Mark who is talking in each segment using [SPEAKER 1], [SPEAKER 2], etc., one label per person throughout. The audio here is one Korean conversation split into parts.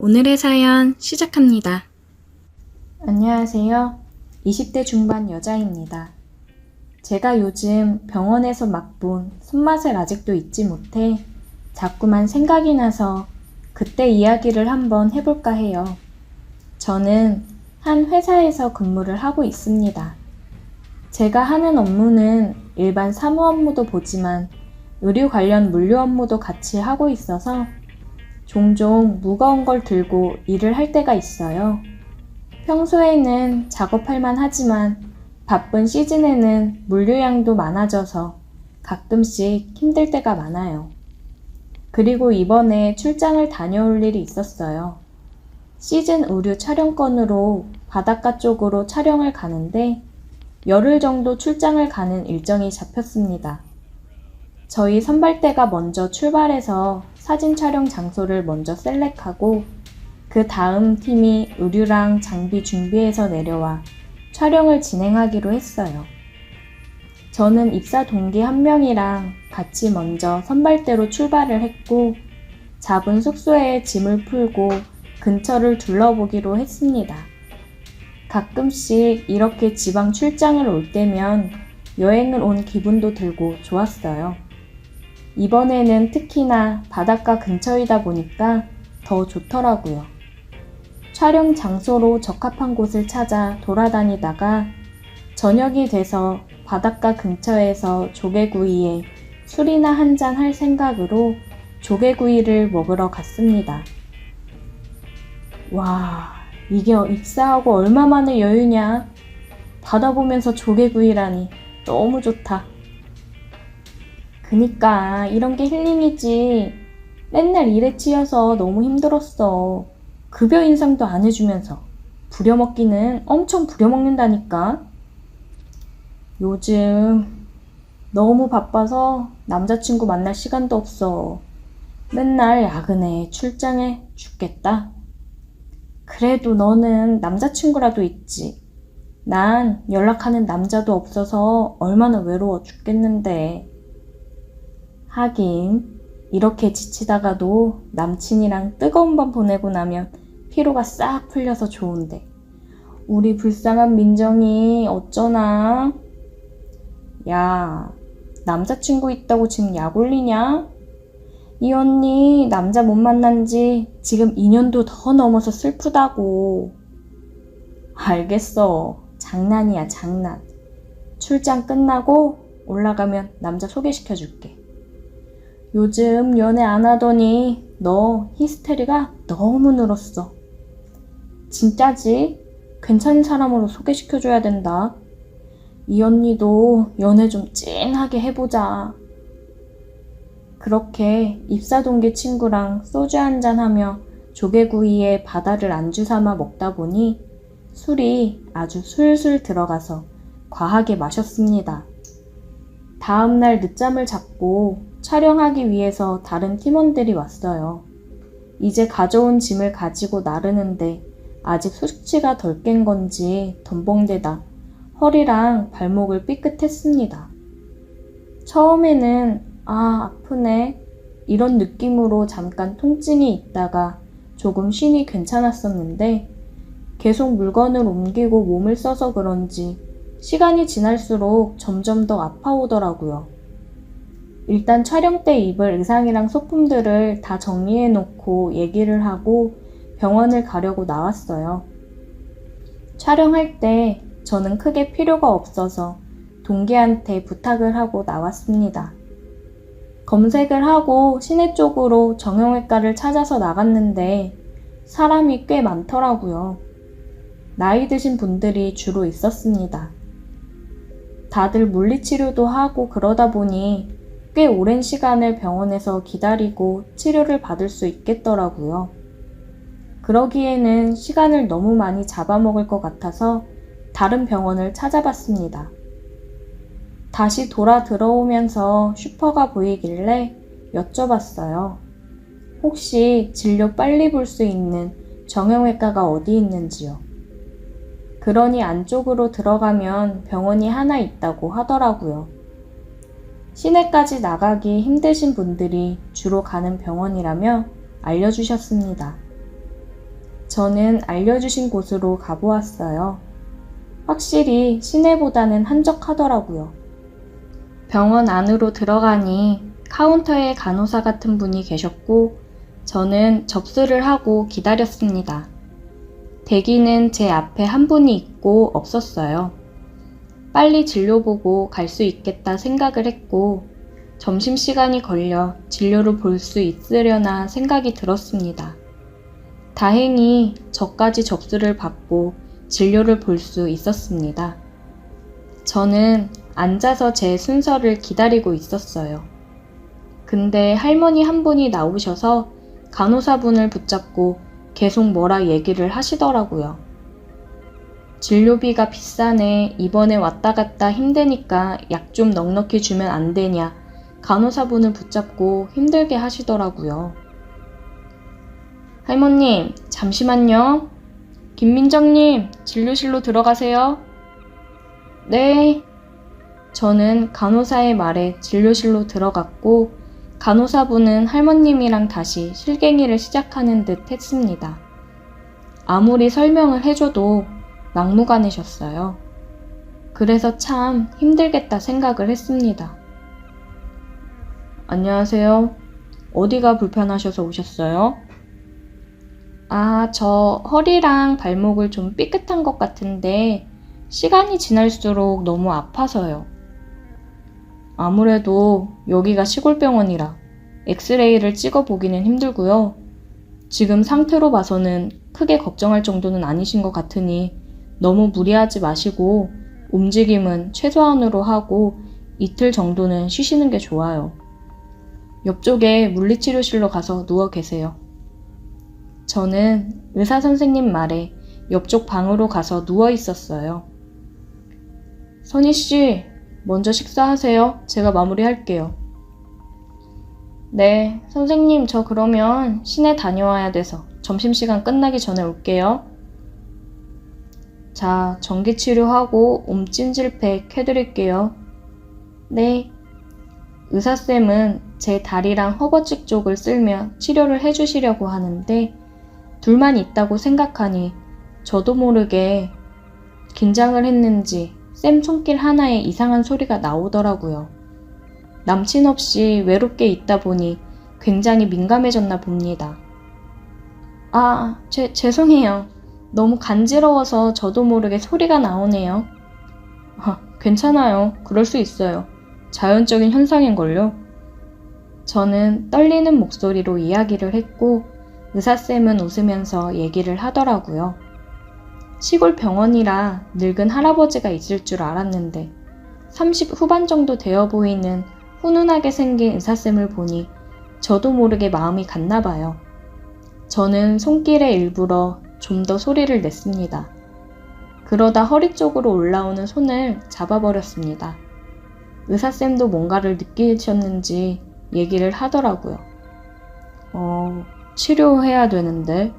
[SPEAKER 1] 오늘의 사연 시작합니다.
[SPEAKER 2] 안녕하세요. 20대 중반 여자입니다. 제가 요즘 병원에서 맛본 손맛을 아직도 잊지 못해 자꾸만 생각이 나서 그때 이야기를 한번 해볼까 해요. 저는 한 회사에서 근무를 하고 있습니다. 제가 하는 업무는 일반 사무 업무도 보지만 의료 관련 물류 업무도 같이 하고 있어서 종종 무거운 걸 들고 일을 할 때가 있어요. 평소에는 작업할 만 하지만 바쁜 시즌에는 물류량도 많아져서 가끔씩 힘들 때가 많아요. 그리고 이번에 출장을 다녀올 일이 있었어요. 시즌 의류 촬영건으로 바닷가 쪽으로 촬영을 가는데 열흘 정도 출장을 가는 일정이 잡혔습니다. 저희 선발대가 먼저 출발해서 사진 촬영 장소를 먼저 셀렉하고 그 다음 팀이 의류랑 장비 준비해서 내려와 촬영을 진행하기로 했어요. 저는 입사 동기 한 명이랑 같이 먼저 선발대로 출발을 했고 잡은 숙소에 짐을 풀고 근처를 둘러보기로 했습니다. 가끔씩 이렇게 지방 출장을 올 때면 여행을 온 기분도 들고 좋았어요. 이번에는 특히나 바닷가 근처이다 보니까 더 좋더라고요. 촬영 장소로 적합한 곳을 찾아 돌아다니다가 저녁이 돼서 바닷가 근처에서 조개구이에 술이나 한잔 할 생각으로 조개구이를 먹으러 갔습니다. 와, 이게 입사하고 얼마 만의 여유냐? 바다 보면서 조개구이라니 너무 좋다. 그니까 이런 게 힐링이지. 맨날 일에 치여서 너무 힘들었어. 급여 인상도 안 해주면서 부려먹기는 엄청 부려먹는다니까. 요즘 너무 바빠서 남자친구 만날 시간도 없어. 맨날 야근해 출장해 죽겠다. 그래도 너는 남자친구라도 있지. 난 연락하는 남자도 없어서 얼마나 외로워 죽겠는데. 하긴 이렇게 지치다가도 남친이랑 뜨거운 밤 보내고 나면 피로가 싹 풀려서 좋은데 우리 불쌍한 민정이 어쩌나? 야, 남자친구 있다고 지금 약 올리냐? 이 언니 남자 못 만난 지 지금 2년도 더 넘어서 슬프다고. 알겠어. 장난이야, 장난. 출장 끝나고 올라가면 남자 소개시켜줄게. 요즘 연애 안 하더니 너 히스테리가 너무 늘었어. 진짜지? 괜찮은 사람으로 소개시켜줘야 된다. 이 언니도 연애 좀 찐하게 해보자. 그렇게 입사 동기 친구랑 소주 한잔하며 조개구이에 바다를 안주 삼아 먹다 보니 술이 아주 술술 들어가서 과하게 마셨습니다. 다음날 늦잠을 잡고 촬영하기 위해서 다른 팀원들이 왔어요. 이제 가져온 짐을 가지고 나르는데 아직 숙취가 덜 깬 건지 덤벙대다 허리랑 발목을 삐끗했습니다. 처음에는 아프네 이런 느낌으로 잠깐 통증이 있다가 조금 쉬니 괜찮았었는데 계속 물건을 옮기고 몸을 써서 그런지 시간이 지날수록 점점 더 아파오더라고요. 일단 촬영 때 입을 의상이랑 소품들을 다 정리해놓고 얘기를 하고 병원을 가려고 나왔어요. 촬영할 때 저는 크게 필요가 없어서 동기한테 부탁을 하고 나왔습니다. 검색을 하고 시내 쪽으로 정형외과를 찾아서 나갔는데 사람이 꽤 많더라고요. 나이 드신 분들이 주로 있었습니다. 다들 물리치료도 하고 그러다 보니 꽤 오랜 시간을 병원에서 기다리고 치료를 받을 수 있겠더라고요. 그러기에는 시간을 너무 많이 잡아먹을 것 같아서 다른 병원을 찾아봤습니다. 다시 돌아 들어오면서 슈퍼가 보이길래 여쭤봤어요. 혹시 진료 빨리 볼 수 있는 정형외과가 어디 있는지요? 그러니 안쪽으로 들어가면 병원이 하나 있다고 하더라고요. 시내까지 나가기 힘드신 분들이 주로 가는 병원이라며 알려주셨습니다. 저는 알려주신 곳으로 가보았어요. 확실히 시내보다는 한적하더라고요. 병원 안으로 들어가니 카운터에 간호사 같은 분이 계셨고 저는 접수를 하고 기다렸습니다. 대기는 제 앞에 한 분이 있고 없었어요. 빨리 진료 보고 갈 수 있겠다 생각을 했고 점심시간이 걸려 진료를 볼 수 있으려나 생각이 들었습니다. 다행히 저까지 접수를 받고 진료를 볼 수 있었습니다. 저는 앉아서 제 순서를 기다리고 있었어요. 근데 할머니 한 분이 나오셔서 간호사분을 붙잡고 계속 뭐라 얘기를 하시더라고요. 진료비가 비싸네. 이번에 왔다 갔다 힘드니까 약 좀 넉넉히 주면 안 되냐. 간호사분을 붙잡고 힘들게 하시더라고요. 할머님, 잠시만요. 김민정님, 진료실로 들어가세요. 네. 저는 간호사의 말에 진료실로 들어갔고 간호사분은 할머님이랑 다시 실갱이를 시작하는 듯 했습니다. 아무리 설명을 해줘도 막무가내셨어요. 그래서 참 힘들겠다 생각을 했습니다. 안녕하세요. 어디가 불편하셔서 오셨어요? 저 허리랑 발목을 좀 삐끗한 것 같은데 시간이 지날수록 너무 아파서요. 아무래도 여기가 시골병원이라 엑스레이를 찍어보기는 힘들고요. 지금 상태로 봐서는 크게 걱정할 정도는 아니신 것 같으니 너무 무리하지 마시고 움직임은 최소한으로 하고 이틀 정도는 쉬시는 게 좋아요. 옆쪽에 물리치료실로 가서 누워 계세요. 저는 의사 선생님 말에 옆쪽 방으로 가서 누워 있었어요. 선희씨, 먼저 식사하세요. 제가 마무리할게요. 네, 선생님, 저 그러면 시내 다녀와야 돼서 점심시간 끝나기 전에 올게요. 자, 전기치료하고 옴찜질팩 해드릴게요. 네. 의사쌤은 제 다리랑 허벅지 쪽을 쓸며 치료를 해주시려고 하는데 둘만 있다고 생각하니 저도 모르게 긴장을 했는지 쌤 손길 하나에 이상한 소리가 나오더라고요. 남친 없이 외롭게 있다 보니 굉장히 민감해졌나 봅니다. 죄송해요. 너무 간지러워서 저도 모르게 소리가 나오네요. 괜찮아요. 그럴 수 있어요. 자연적인 현상인걸요. 저는 떨리는 목소리로 이야기를 했고 의사쌤은 웃으면서 얘기를 하더라고요. 시골 병원이라 늙은 할아버지가 있을 줄 알았는데 30 후반 정도 되어 보이는 훈훈하게 생긴 의사쌤을 보니 저도 모르게 마음이 갔나 봐요. 저는 손길에 일부러 좀 더 소리를 냈습니다. 그러다 허리 쪽으로 올라오는 손을 잡아버렸습니다. 의사쌤도 뭔가를 느끼셨는지 얘기를 하더라고요. 치료해야 되는데.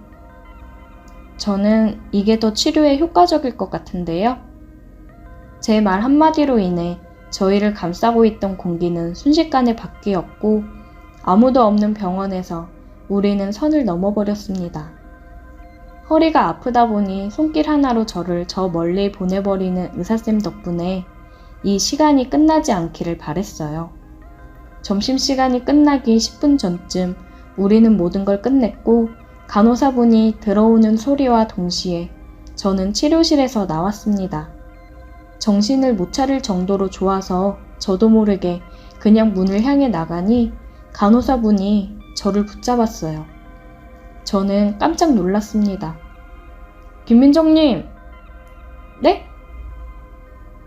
[SPEAKER 2] 저는 이게 더 치료에 효과적일 것 같은데요. 제 말 한마디로 인해 저희를 감싸고 있던 공기는 순식간에 바뀌었고 아무도 없는 병원에서 우리는 선을 넘어버렸습니다. 허리가 아프다 보니 손길 하나로 저를 저 멀리 보내버리는 의사쌤 덕분에 이 시간이 끝나지 않기를 바랬어요. 점심시간이 끝나기 10분 전쯤 우리는 모든 걸 끝냈고 간호사분이 들어오는 소리와 동시에 저는 치료실에서 나왔습니다. 정신을 못 차릴 정도로 좋아서 저도 모르게 그냥 문을 향해 나가니 간호사분이 저를 붙잡았어요. 저는 깜짝 놀랐습니다. 김민정님! 네?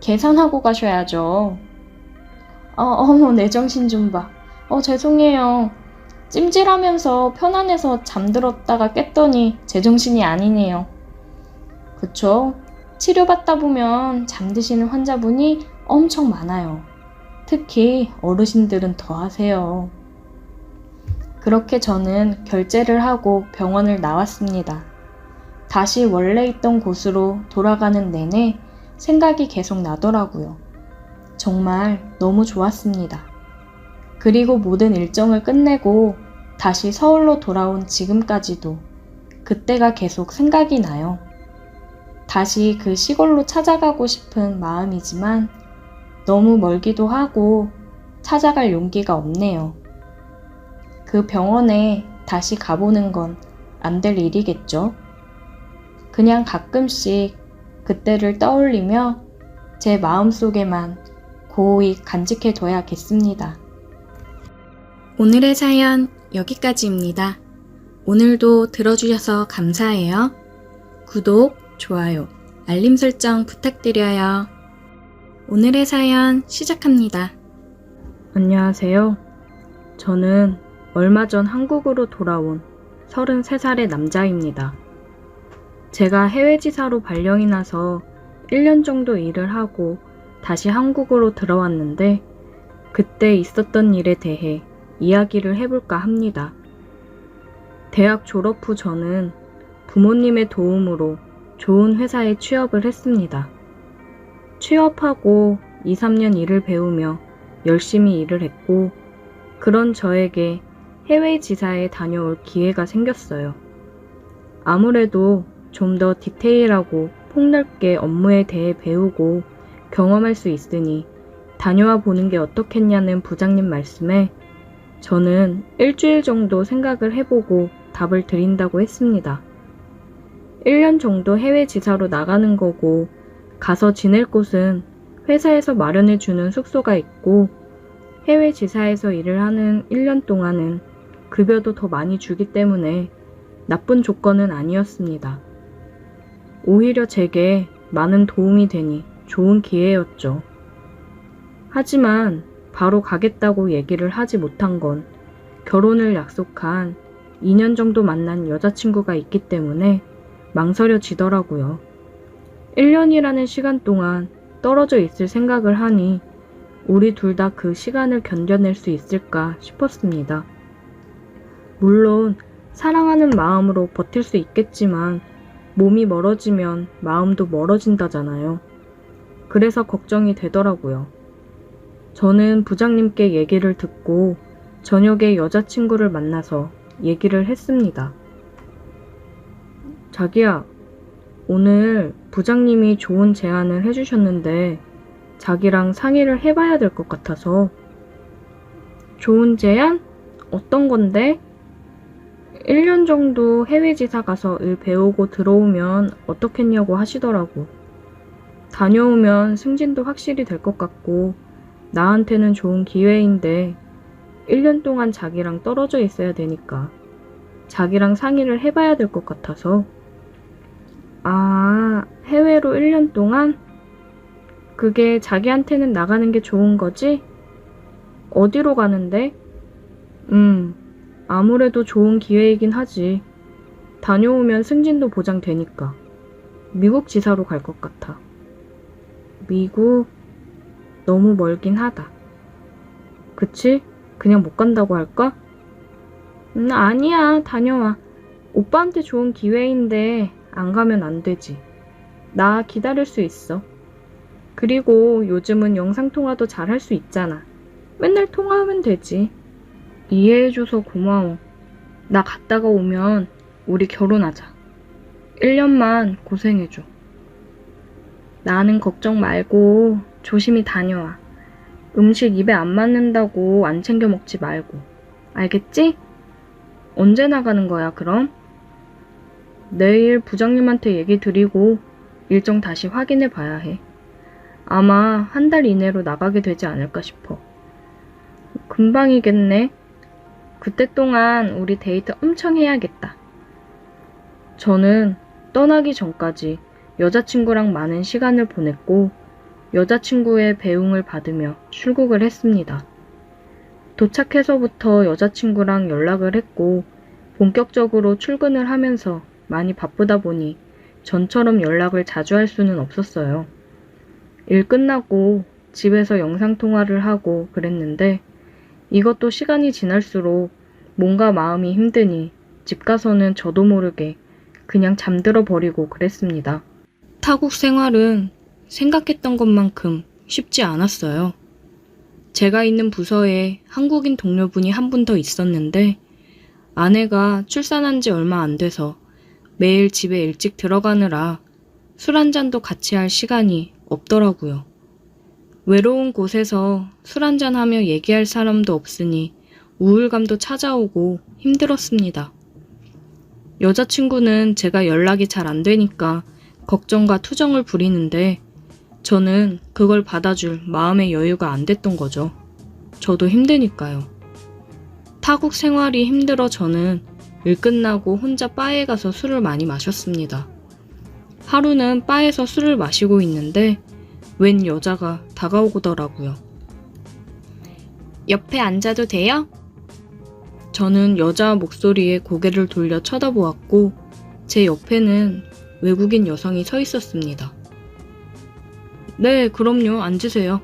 [SPEAKER 2] 계산하고 가셔야죠. 어머, 내 정신 좀 봐. 죄송해요. 찜질하면서 편안해서 잠들었다가 깼더니 제정신이 아니네요. 그쵸? 치료받다 보면 잠드시는 환자분이 엄청 많아요. 특히 어르신들은 더 하세요. 그렇게 저는 결제를 하고 병원을 나왔습니다. 다시 원래 있던 곳으로 돌아가는 내내 생각이 계속 나더라고요. 정말 너무 좋았습니다. 그리고 모든 일정을 끝내고 다시 서울로 돌아온 지금까지도 그때가 계속 생각이 나요. 다시 그 시골로 찾아가고 싶은 마음이지만 너무 멀기도 하고 찾아갈 용기가 없네요. 그 병원에 다시 가보는 건 안 될 일이겠죠? 그냥 가끔씩 그때를 떠올리며 제 마음속에만 고이 간직해 둬야겠습니다.
[SPEAKER 1] 오늘의 사연 여기까지입니다. 오늘도 들어주셔서 감사해요. 구독, 좋아요, 알림 설정 부탁드려요. 오늘의 사연 시작합니다.
[SPEAKER 2] 안녕하세요. 저는 얼마 전 한국으로 돌아온 33살의 남자입니다. 제가 해외지사로 발령이 나서 1년 정도 일을 하고 다시 한국으로 들어왔는데 그때 있었던 일에 대해 이야기를 해볼까 합니다. 대학 졸업 후 저는 부모님의 도움으로 좋은 회사에 취업을 했습니다. 취업하고 2, 3년 일을 배우며 열심히 일을 했고 그런 저에게 해외 지사에 다녀올 기회가 생겼어요. 아무래도 좀 더 디테일하고 폭넓게 업무에 대해 배우고 경험할 수 있으니 다녀와 보는 게 어떻겠냐는 부장님 말씀에 저는 일주일 정도 생각을 해보고 답을 드린다고 했습니다. 1년 정도 해외 지사로 나가는 거고 가서 지낼 곳은 회사에서 마련해주는 숙소가 있고 해외 지사에서 일을 하는 1년 동안은 급여도 더 많이 주기 때문에 나쁜 조건은 아니었습니다. 오히려 제게 많은 도움이 되니 좋은 기회였죠. 하지만 바로 가겠다고 얘기를 하지 못한 건 결혼을 약속한 2년 정도 만난 여자친구가 있기 때문에 망설여지더라고요. 1년이라는 시간 동안 떨어져 있을 생각을 하니 우리 둘 다 그 시간을 견뎌낼 수 있을까 싶었습니다. 물론 사랑하는 마음으로 버틸 수 있겠지만 몸이 멀어지면 마음도 멀어진다잖아요. 그래서 걱정이 되더라고요. 저는 부장님께 얘기를 듣고 저녁에 여자친구를 만나서 얘기를 했습니다. 자기야, 오늘 부장님이 좋은 제안을 해주셨는데 자기랑 상의를 해봐야 될 것 같아서. 좋은 제안? 어떤 건데? 1년 정도 해외 지사 가서 일 배우고 들어오면 어떻겠냐고 하시더라고. 다녀오면 승진도 확실히 될 것 같고 나한테는 좋은 기회인데 1년 동안 자기랑 떨어져 있어야 되니까 자기랑 상의를 해봐야 될 것 같아서. 아, 해외로 1년 동안? 그게 자기한테는 나가는 게 좋은 거지? 어디로 가는데? 아무래도 좋은 기회이긴 하지. 다녀오면 승진도 보장되니까. 미국 지사로 갈 것 같아. 미국? 너무 멀긴 하다. 그치? 그냥 못 간다고 할까? 아니야, 다녀와. 오빠한테 좋은 기회인데 안 가면 안 되지. 나 기다릴 수 있어. 그리고 요즘은 영상통화도 잘 할 수 있잖아. 맨날 통화하면 되지. 이해해줘서 고마워. 나 갔다가 오면 우리 결혼하자. 1년만 고생해줘. 나는 걱정 말고 조심히 다녀와. 음식 입에 안 맞는다고 안 챙겨 먹지 말고. 알겠지? 언제 나가는 거야, 그럼? 내일 부장님한테 얘기 드리고 일정 다시 확인해 봐야 해. 아마 한 달 이내로 나가게 되지 않을까 싶어. 금방이겠네. 그때 동안 우리 데이트 엄청 해야겠다. 저는 떠나기 전까지 여자친구랑 많은 시간을 보냈고 여자친구의 배웅을 받으며 출국을 했습니다. 도착해서부터 여자친구랑 연락을 했고 본격적으로 출근을 하면서 많이 바쁘다 보니 전처럼 연락을 자주 할 수는 없었어요. 일 끝나고 집에서 영상통화를 하고 그랬는데 이것도 시간이 지날수록 뭔가 마음이 힘드니 집 가서는 저도 모르게 그냥 잠들어 버리고 그랬습니다. 타국 생활은 생각했던 것만큼 쉽지 않았어요. 제가 있는 부서에 한국인 동료분이 한 분 더 있었는데 아내가 출산한 지 얼마 안 돼서
[SPEAKER 1] 매일 집에 일찍 들어가느라 술 한 잔도 같이 할 시간이 없더라고요. 외로운 곳에서 술 한잔 하며 얘기할 사람도 없으니 우울감도 찾아오고 힘들었습니다. 여자친구는 제가 연락이 잘 안 되니까 걱정과 투정을 부리는데 저는 그걸 받아줄 마음의 여유가 안 됐던 거죠. 저도 힘드니까요. 타국 생활이 힘들어 저는 일 끝나고 혼자 바에 가서 술을 많이 마셨습니다. 하루는 바에서 술을 마시고 있는데 웬 여자가 다가오더라고요. 옆에 앉아도 돼요? 저는 여자 목소리에 고개를 돌려 쳐다보았고 제 옆에는 외국인 여성이 서 있었습니다. 네, 그럼요. 앉으세요.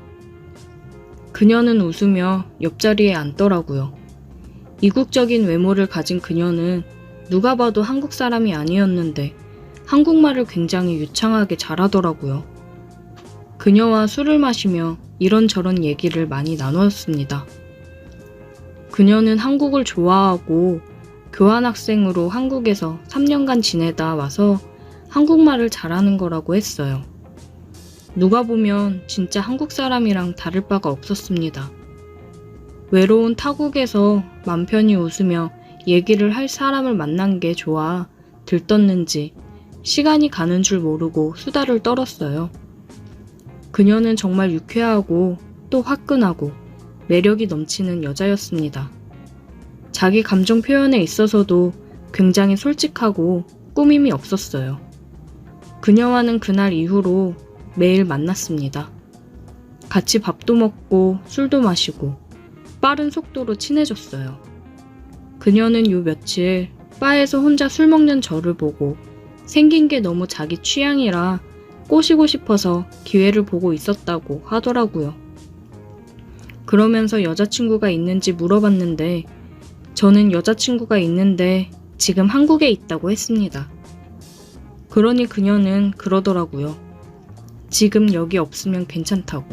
[SPEAKER 1] 그녀는 웃으며 옆자리에 앉더라고요. 이국적인 외모를 가진 그녀는 누가 봐도 한국 사람이 아니었는데 한국말을 굉장히 유창하게 잘하더라고요. 그녀와 술을 마시며 이런저런 얘기를 많이 나누었습니다. 그녀는 한국을 좋아하고 교환학생으로 한국에서 3년간 지내다 와서 한국말을 잘하는 거라고 했어요. 누가 보면 진짜 한국 사람이랑 다를 바가 없었습니다. 외로운 타국에서 맘 편히 웃으며 얘기를 할 사람을 만난 게 좋아 들떴는지 시간이 가는 줄 모르고 수다를 떨었어요. 그녀는 정말 유쾌하고 또 화끈하고 매력이 넘치는 여자였습니다. 자기 감정 표현에 있어서도 굉장히 솔직하고 꾸밈이 없었어요. 그녀와는 그날 이후로 매일 만났습니다. 같이 밥도 먹고 술도 마시고 빠른 속도로 친해졌어요. 그녀는 요 며칠 바에서 혼자 술 먹는 저를 보고 생긴 게 너무 자기 취향이라 꼬시고 싶어서 기회를 보고 있었다고 하더라고요. 그러면서 여자친구가 있는지 물어봤는데 저는 여자친구가 있는데 지금 한국에 있다고 했습니다. 그러니 그녀는 그러더라고요. 지금 여기 없으면 괜찮다고.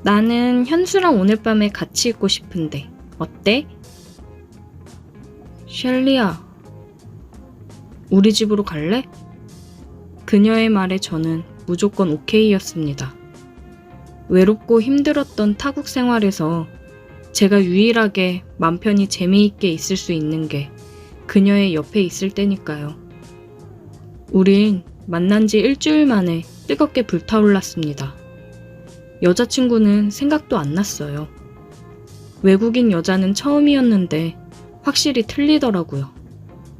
[SPEAKER 1] 나는 현수랑 오늘 밤에 같이 있고 싶은데 어때? 셸리야, 우리 집으로 갈래? 그녀의 말에 저는 무조건 오케이였습니다. 외롭고 힘들었던 타국 생활에서 제가 유일하게 맘 편히 재미있게 있을 수 있는 게 그녀의 옆에 있을 때니까요. 우린 만난 지 일주일 만에 뜨겁게 불타올랐습니다. 여자친구는 생각도 안 났어요. 외국인 여자는 처음이었는데 확실히 틀리더라고요.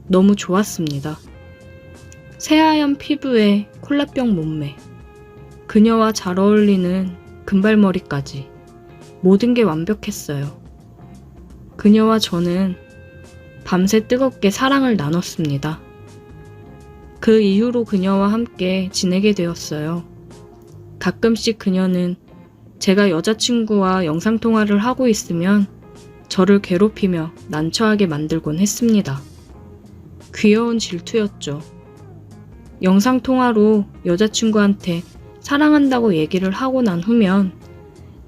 [SPEAKER 1] 너무 좋았습니다. 새하얀 피부에 콜라병 몸매, 그녀와 잘 어울리는 금발머리까지 모든 게 완벽했어요. 그녀와 저는 밤새 뜨겁게 사랑을 나눴습니다. 그 이후로 그녀와 함께 지내게 되었어요. 가끔씩 그녀는 제가 여자친구와 영상통화를 하고 있으면 저를 괴롭히며 난처하게 만들곤 했습니다. 귀여운 질투였죠. 영상통화로 여자친구한테 사랑한다고 얘기를 하고 난 후면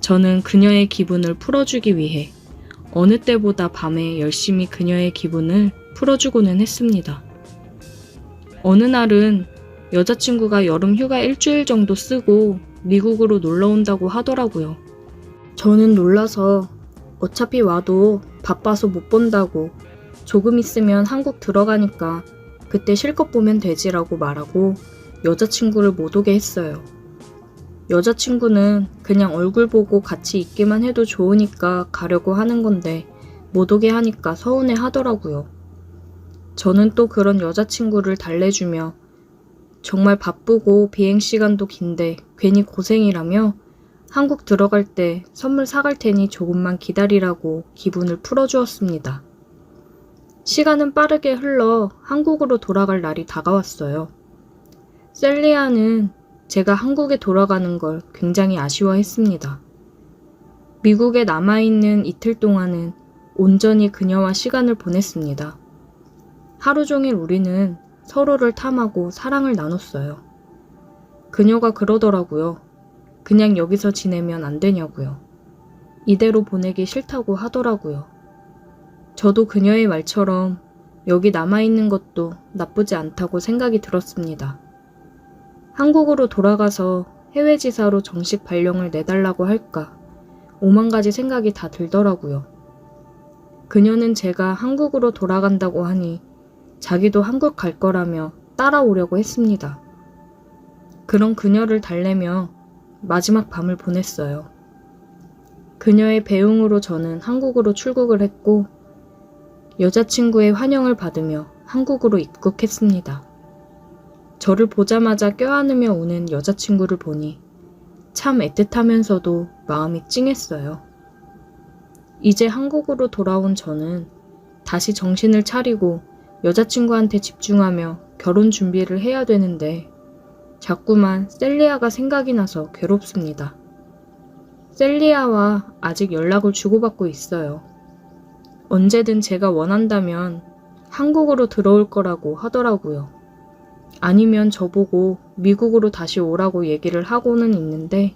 [SPEAKER 1] 저는 그녀의 기분을 풀어주기 위해 어느 때보다 밤에 열심히 그녀의 기분을 풀어주고는 했습니다. 어느 날은 여자친구가 여름 휴가 일주일 정도 쓰고 미국으로 놀러 온다고 하더라고요. 저는 놀라서 어차피 와도 바빠서 못 본다고 조금 있으면 한국 들어가니까 그때 실컷 보면 되지라고 말하고 여자친구를 못 오게 했어요. 여자친구는 그냥 얼굴 보고 같이 있기만 해도 좋으니까 가려고 하는 건데 못 오게 하니까 서운해 하더라고요. 저는 또 그런 여자친구를 달래주며 정말 바쁘고 비행시간도 긴데 괜히 고생이라며 한국 들어갈 때 선물 사갈 테니 조금만 기다리라고 기분을 풀어주었습니다. 시간은 빠르게 흘러 한국으로 돌아갈 날이 다가왔어요. 셀리아는 제가 한국에 돌아가는 걸 굉장히 아쉬워했습니다. 미국에 남아있는 이틀 동안은 온전히 그녀와 시간을 보냈습니다. 하루 종일 우리는 서로를 탐하고 사랑을 나눴어요. 그녀가 그러더라고요. 그냥 여기서 지내면 안 되냐고요. 이대로 보내기 싫다고 하더라고요. 저도 그녀의 말처럼 여기 남아있는 것도 나쁘지 않다고 생각이 들었습니다. 한국으로 돌아가서 해외지사로 정식 발령을 내달라고 할까 5만 가지 생각이 다 들더라고요. 그녀는 제가 한국으로 돌아간다고 하니 자기도 한국 갈 거라며 따라오려고 했습니다. 그런 그녀를 달래며 마지막 밤을 보냈어요. 그녀의 배웅으로 저는 한국으로 출국을 했고 여자친구의 환영을 받으며 한국으로 입국했습니다. 저를 보자마자 껴안으며 우는 여자친구를 보니 참 애틋하면서도 마음이 찡했어요. 이제 한국으로 돌아온 저는 다시 정신을 차리고 여자친구한테 집중하며 결혼 준비를 해야 되는데 자꾸만 셀리아가 생각이 나서 괴롭습니다. 셀리아와 아직 연락을 주고받고 있어요. 언제든 제가 원한다면 한국으로 들어올 거라고 하더라고요. 아니면 저보고 미국으로 다시 오라고 얘기를 하고는 있는데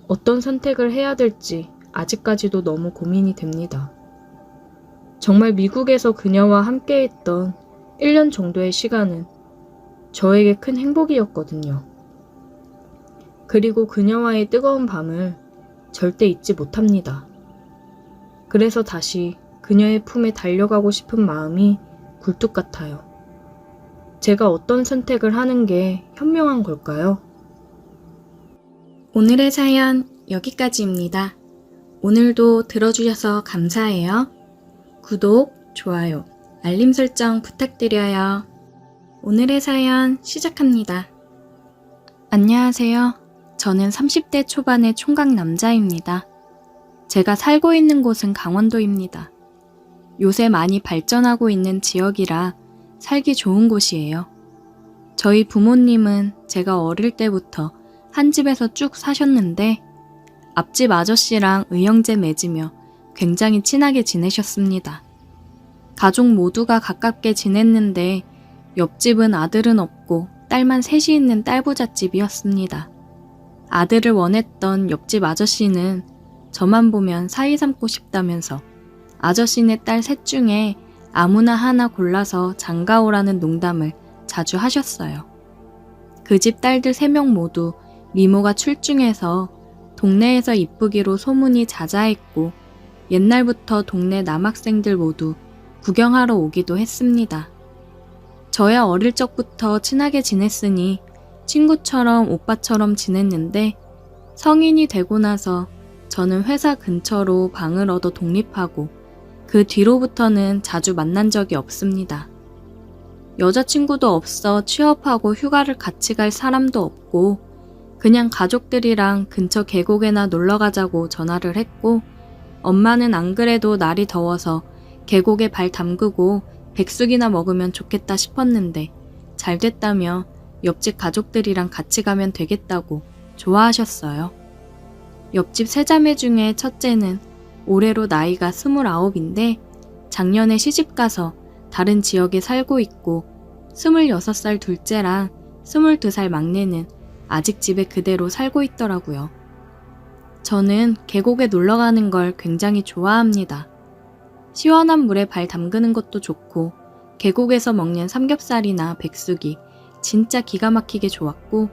[SPEAKER 1] 어떤 선택을 해야 될지 아직까지도 너무 고민이 됩니다. 정말 미국에서 그녀와 함께했던 1년 정도의 시간은 저에게 큰 행복이었거든요. 그리고 그녀와의 뜨거운 밤을 절대 잊지 못합니다. 그래서 다시 그녀의 품에 달려가고 싶은 마음이 굴뚝 같아요. 제가 어떤 선택을 하는 게 현명한 걸까요?
[SPEAKER 2] 오늘의 사연 여기까지입니다. 오늘도 들어주셔서 감사해요. 구독, 좋아요, 알림 설정 부탁드려요. 오늘의 사연 시작합니다. 안녕하세요. 저는 30대 초반의 총각 남자입니다. 제가 살고 있는 곳은 강원도입니다. 요새 많이 발전하고 있는 지역이라 살기 좋은 곳이에요. 저희 부모님은 제가 어릴 때부터 한 집에서 쭉 사셨는데 앞집 아저씨랑 의형제 맺으며 굉장히 친하게 지내셨습니다. 가족 모두가 가깝게 지냈는데 옆집은 아들은 없고 딸만 셋이 있는 딸부잣집이었습니다. 아들을 원했던 옆집 아저씨는 저만 보면 사이 삼고 싶다면서 아저씨네 딸 셋 중에 아무나 하나 골라서 장가오라는 농담을 자주 하셨어요. 그 집 딸들 3명 모두 미모가 출중해서 동네에서 이쁘기로 소문이 자자했고 옛날부터 동네 남학생들 모두 구경하러 오기도 했습니다. 저야 어릴 적부터 친하게 지냈으니 친구처럼 오빠처럼 지냈는데 성인이 되고 나서 저는 회사 근처로 방을 얻어 독립하고 그 뒤로부터는 자주 만난 적이 없습니다. 여자친구도 없어 취업하고 휴가를 같이 갈 사람도 없고 그냥 가족들이랑 근처 계곡에나 놀러 가자고 전화를 했고 엄마는 안 그래도 날이 더워서 계곡에 발 담그고 백숙이나 먹으면 좋겠다 싶었는데 잘 됐다며 옆집 가족들이랑 같이 가면 되겠다고 좋아하셨어요. 옆집 3자매 중에 첫째는 올해로 나이가 29인데 작년에 시집가서 다른 지역에 살고 있고 26살 둘째랑 22살 막내는 아직 집에 그대로 살고 있더라고요. 저는 계곡에 놀러 가는 걸 굉장히 좋아합니다. 시원한 물에 발 담그는 것도 좋고 계곡에서 먹는 삼겹살이나 백숙이 진짜 기가 막히게 좋았고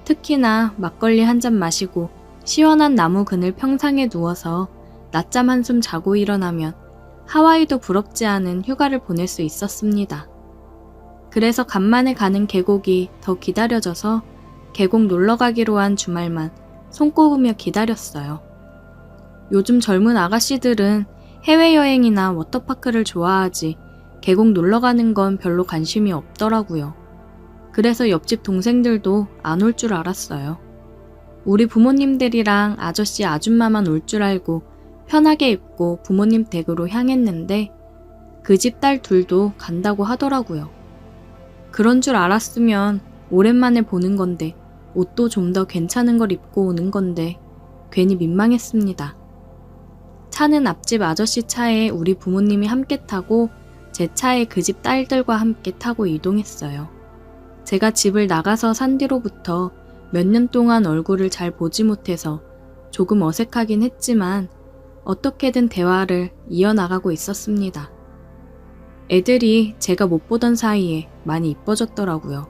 [SPEAKER 2] 특히나 막걸리 한 잔 마시고 시원한 나무 그늘 평상에 누워서 낮잠 한숨 자고 일어나면 하와이도 부럽지 않은 휴가를 보낼 수 있었습니다. 그래서 간만에 가는 계곡이 더 기다려져서 계곡 놀러 가기로 한 주말만 손꼽으며 기다렸어요. 요즘 젊은 아가씨들은 해외여행이나 워터파크를 좋아하지 계곡 놀러 가는 건 별로 관심이 없더라고요. 그래서 옆집 동생들도 안 올 줄 알았어요. 우리 부모님들이랑 아저씨 아줌마만 올 줄 알고 편하게 입고 부모님 댁으로 향했는데 그 집 딸 둘도 간다고 하더라고요. 그런 줄 알았으면 오랜만에 보는 건데 옷도 좀 더 괜찮은 걸 입고 오는 건데 괜히 민망했습니다. 차는 앞집 아저씨 차에 우리 부모님이 함께 타고 제 차에 그 집 딸들과 함께 타고 이동했어요. 제가 집을 나가서 산 뒤로부터 몇 년 동안 얼굴을 잘 보지 못해서 조금 어색하긴 했지만 어떻게든 대화를 이어나가고 있었습니다.
[SPEAKER 1] 애들이 제가 못 보던 사이에 많이 이뻐졌더라고요.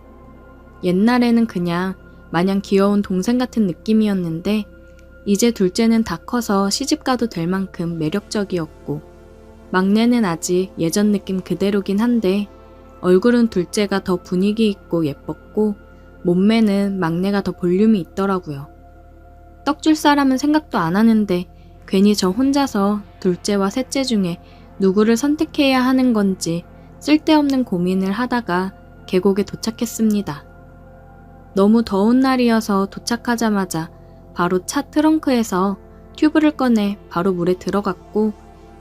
[SPEAKER 1] 옛날에는 그냥 마냥 귀여운 동생 같은 느낌이었는데 이제 둘째는 다 커서 시집가도 될 만큼 매력적이었고 막내는 아직 예전 느낌 그대로긴 한데 얼굴은 둘째가 더 분위기 있고 예뻤고 몸매는 막내가 더 볼륨이 있더라고요. 떡줄 사람은 생각도 안 하는데 괜히 저 혼자서 둘째와 셋째 중에 누구를 선택해야 하는 건지 쓸데없는 고민을 하다가 계곡에 도착했습니다. 너무 더운 날이어서 도착하자마자 바로 차 트렁크에서 튜브를 꺼내 바로 물에 들어갔고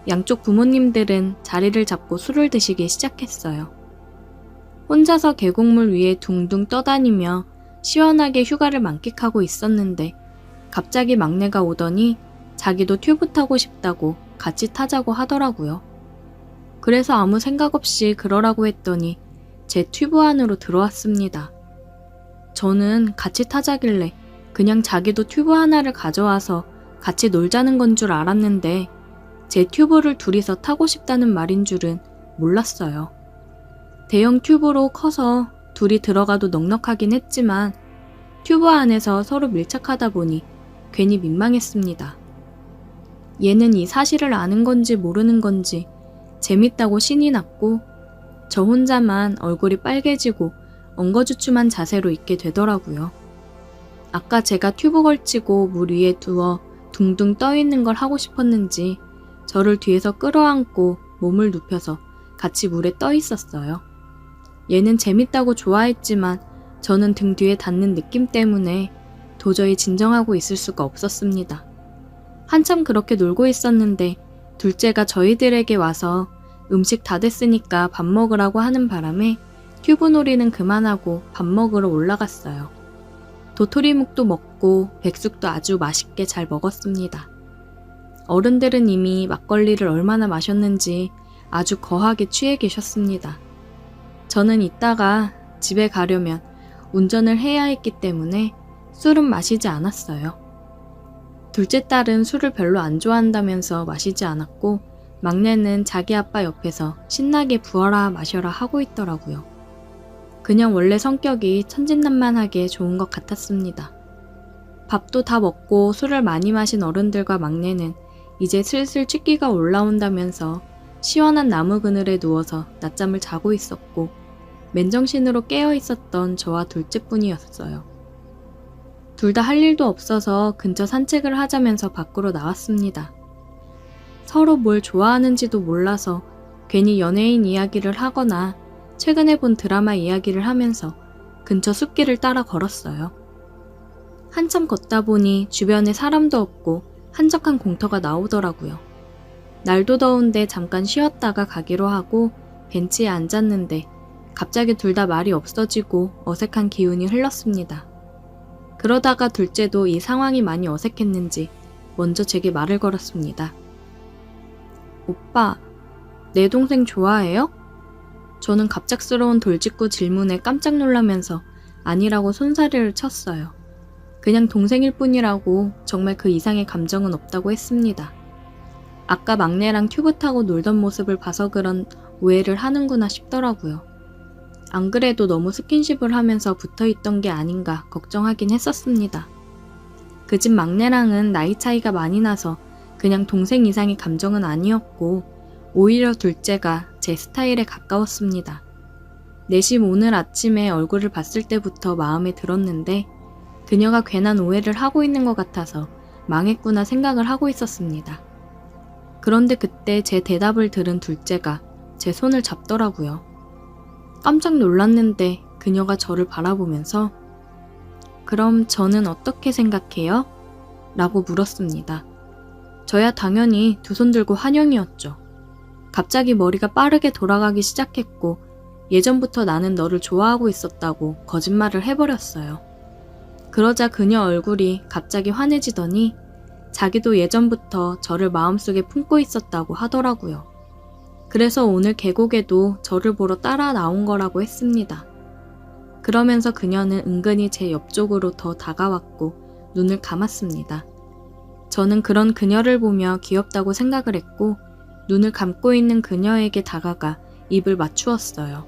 [SPEAKER 1] 양쪽 부모님들은 자리를 잡고 술을 드시기 시작했어요. 혼자서 계곡물 위에 둥둥 떠다니며 시원하게 휴가를 만끽하고 있었는데 갑자기 막내가 오더니 자기도 튜브 타고 싶다고 같이 타자고 하더라고요. 그래서 아무 생각 없이 그러라고 했더니 제 튜브 안으로 들어왔습니다. 저는 같이 타자길래 그냥 자기도 튜브 하나를 가져와서 같이 놀자는 건 줄 알았는데 제 튜브를 둘이서 타고 싶다는 말인 줄은 몰랐어요. 대형 튜브로 커서 둘이 들어가도 넉넉하긴 했지만 튜브 안에서 서로 밀착하다 보니 괜히 민망했습니다. 얘는 이 사실을 아는 건지 모르는 건지 재밌다고 신이 났고 저 혼자만 얼굴이 빨개지고 엉거주춤한 자세로 있게 되더라고요. 아까 제가 튜브 걸치고 물 위에 두어 둥둥 떠있는 걸 하고 싶었는지 저를 뒤에서 끌어안고 몸을 눕혀서 같이 물에 떠 있었어요. 얘는 재밌다고 좋아했지만 저는 등 뒤에 닿는 느낌 때문에 도저히 진정하고 있을 수가 없었습니다. 한참 그렇게 놀고 있었는데 둘째가 저희들에게 와서 음식 다 됐으니까 밥 먹으라고 하는 바람에 튜브 놀이는 그만하고 밥 먹으러 올라갔어요. 도토리묵도 먹고 백숙도 아주 맛있게 잘 먹었습니다. 어른들은 이미 막걸리를 얼마나 마셨는지 아주 거하게 취해 계셨습니다. 저는 이따가 집에 가려면 운전을 해야 했기 때문에 술은 마시지 않았어요. 둘째 딸은 술을 별로 안 좋아한다면서 마시지 않았고 막내는 자기 아빠 옆에서 신나게 부어라 마셔라 하고 있더라고요. 그냥 원래 성격이 천진난만하게 좋은 것 같았습니다. 밥도 다 먹고 술을 많이 마신 어른들과 막내는 이제 슬슬 취기가 올라온다면서 시원한 나무 그늘에 누워서 낮잠을 자고 있었고 맨정신으로 깨어 있었던 저와 둘째뿐이었어요. 둘 다 할 일도 없어서 근처 산책을 하자면서 밖으로 나왔습니다. 서로 뭘 좋아하는지도 몰라서 괜히 연예인 이야기를 하거나 최근에 본 드라마 이야기를 하면서 근처 숲길을 따라 걸었어요. 한참 걷다 보니 주변에 사람도 없고 한적한 공터가 나오더라고요. 날도 더운데 잠깐 쉬었다가 가기로 하고 벤치에 앉았는데 갑자기 둘 다 말이 없어지고 어색한 기운이 흘렀습니다. 그러다가 둘째도 이 상황이 많이 어색했는지 먼저 제게 말을 걸었습니다. 오빠, 내 동생 좋아해요? 저는 갑작스러운 돌직구 질문에 깜짝 놀라면서 아니라고 손사래를 쳤어요. 그냥 동생일 뿐이라고 정말 그 이상의 감정은 없다고 했습니다. 아까 막내랑 튜브 타고 놀던 모습을 봐서 그런 오해를 하는구나 싶더라고요. 안 그래도 너무 스킨십을 하면서 붙어있던 게 아닌가 걱정하긴 했었습니다. 그 집 막내랑은 나이 차이가 많이 나서 그냥 동생 이상의 감정은 아니었고 오히려 둘째가 제 스타일에 가까웠습니다. 내심 오늘 아침에 얼굴을 봤을 때부터 마음에 들었는데 그녀가 괜한 오해를 하고 있는 것 같아서 망했구나 생각을 하고 있었습니다. 그런데 그때 제 대답을 들은 둘째가 제 손을 잡더라고요. 깜짝 놀랐는데 그녀가 저를 바라보면서 그럼 저는 어떻게 생각해요? 라고 물었습니다. 저야 당연히 두 손 들고 환영이었죠. 갑자기 머리가 빠르게 돌아가기 시작했고 예전부터 나는 너를 좋아하고 있었다고 거짓말을 해버렸어요. 그러자 그녀 얼굴이 갑자기 환해지더니 자기도 예전부터 저를 마음속에 품고 있었다고 하더라고요. 그래서 오늘 계곡에도 저를 보러 따라 나온 거라고 했습니다. 그러면서 그녀는 은근히 제 옆쪽으로 더 다가왔고 눈을 감았습니다. 저는 그런 그녀를 보며 귀엽다고 생각을 했고 눈을 감고 있는 그녀에게 다가가 입을 맞추었어요.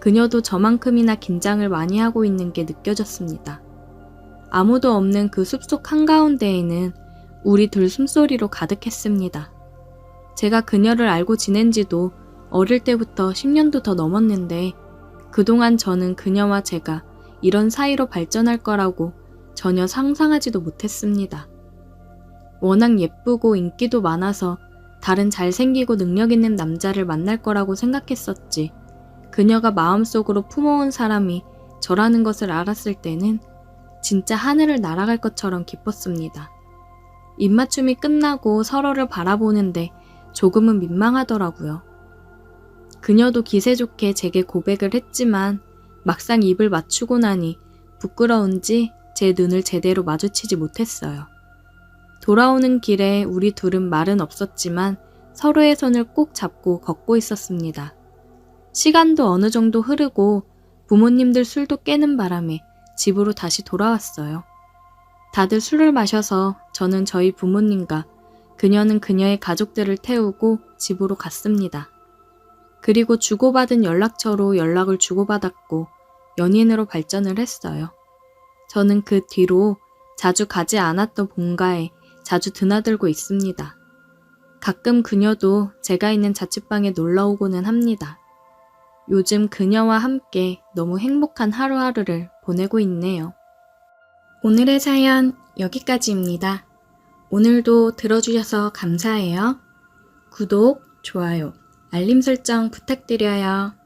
[SPEAKER 1] 그녀도 저만큼이나 긴장을 많이 하고 있는 게 느껴졌습니다. 아무도 없는 그 숲속 한가운데에는 우리 둘 숨소리로 가득했습니다. 제가 그녀를 알고 지낸 지도 어릴 때부터 10년도 더 넘었는데 그동안 저는 그녀와 제가 이런 사이로 발전할 거라고 전혀 상상하지도 못했습니다. 워낙 예쁘고 인기도 많아서 다른 잘생기고 능력 있는 남자를 만날 거라고 생각했었지. 그녀가 마음속으로 품어온 사람이 저라는 것을 알았을 때는 진짜 하늘을 날아갈 것처럼 기뻤습니다. 입맞춤이 끝나고 서로를 바라보는데 조금은 민망하더라고요. 그녀도 기세 좋게 제게 고백을 했지만 막상 입을 맞추고 나니 부끄러운지 제 눈을 제대로 마주치지 못했어요. 돌아오는 길에 우리 둘은 말은 없었지만 서로의 손을 꼭 잡고 걷고 있었습니다. 시간도 어느 정도 흐르고 부모님들 술도 깨는 바람에 집으로 다시 돌아왔어요. 다들 술을 마셔서 저는 저희 부모님과 그녀는 그녀의 가족들을 태우고 집으로 갔습니다. 그리고 주고받은 연락처로 연락을 주고받았고 연인으로 발전을 했어요. 저는 그 뒤로 자주 가지 않았던 본가에 자주 드나들고 있습니다. 가끔 그녀도 제가 있는 자취방에 놀러 오고는 합니다. 요즘 그녀와 함께 너무 행복한 하루하루를 보내고 있네요. 오늘의 사연 여기까지입니다. 오늘도 들어주셔서 감사해요. 구독, 좋아요, 알림 설정 부탁드려요.